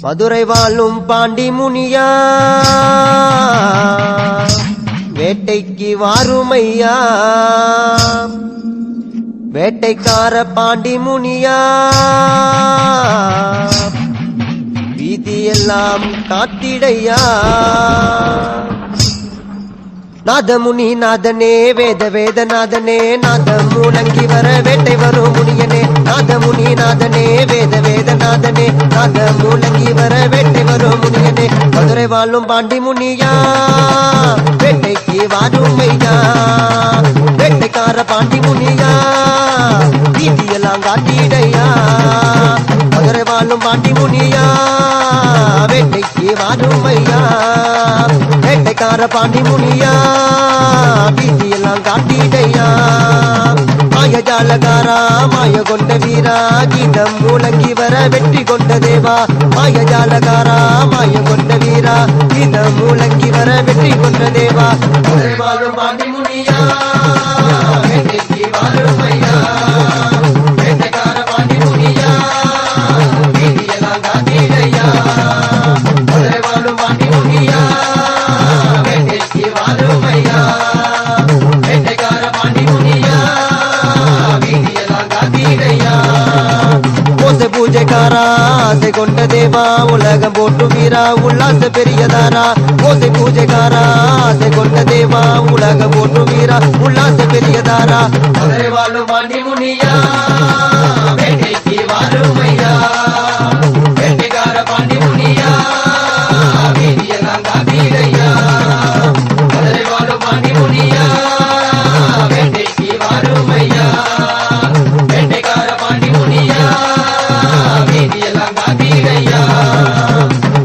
மதுரை வாழும் பாண்டி முனியா வேட்டைக்கு வாருமையா வேட்டைக்கார பாண்டி முனியா வீதியெல்லாம் காத்திடையா நாதமுனி நாதனே வேத வேத நாதனே நாதம் மூலங்கி வர வேட்டை வரும் முனியனே நாதமுனி நாதனே வேத வேத நாதனே நாதம் மூலங்கி வர வேட்டை வரும் முனியனே மதுரை வாழும் பாண்டி முனியா வேட்டைக்கு வாருமையா வேட்டைக்கார பாண்டி முனியா வீதியெல்லாம் காட்டிடையா மதுரை வாழும் பாண்டி முனியா வேட்டைக்கு வாருமையா வேட்டைக்கார பாண்டி முனியா வீதியெல்லாம் காட்டிடையா மாயஜாலகாரா மாய கொண்ட வீரா கீதம் மூலங்கி வர வெற்றி கொண்ட தேவா மாயஜாலகாரா மாய கொண்ட வீரா கீதம் மூலங்கி வர வெற்றி கொண்ட தேவா வாழும் பாண்டி முனியா வேட்டைக்கு வாருமையா வேட்டைக்கார பாண்டி முனியா வீதியெல்லாம் காட்டிடையா வாழும் பாண்டி முனியா வேட்டைக்கு வாருமையா வேட்டைக்கார பாண்டி முனியா வீதியெல்லாம் காத்திடையா மோச பூஜைக்காரா ஆசை கொண்ட தேவா உலகம் போட்டு வீரா உல்லாச பெரியதாரா மோசை பூஜைக்காரா ஆசை கொண்ட தேவா உலகம் போட்டு வீரா உல்லாச பெரியதாரா மதுரை வாழும் பாண்டி முனியா வேட்டைக்கு வாருமையா வேட்டைக்கார பாண்டி முனியா வீதியெல்லாம் காத்திடையா மதுரை வாழும் பாண்டி முனியா வேட்டைக்கு வாருமையா வேட்டைக்கார பாண்டி முனியா வீதியெல்லாம் காத்திடையா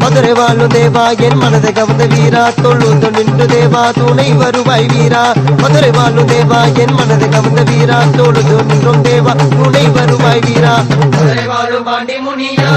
மதுரை வாழும் தேவா என் மனதை கவர்ந்த வீரா தொழுது நின்று தேவா துணை வருவாய் வீரா மதுரை வாழும் தேவா என் மனதை கவர்ந்த வீரா தொழுது நின்றும் தேவா துணை வருவாய் வீரா மதுரை வாழும் பாண்டி முனியா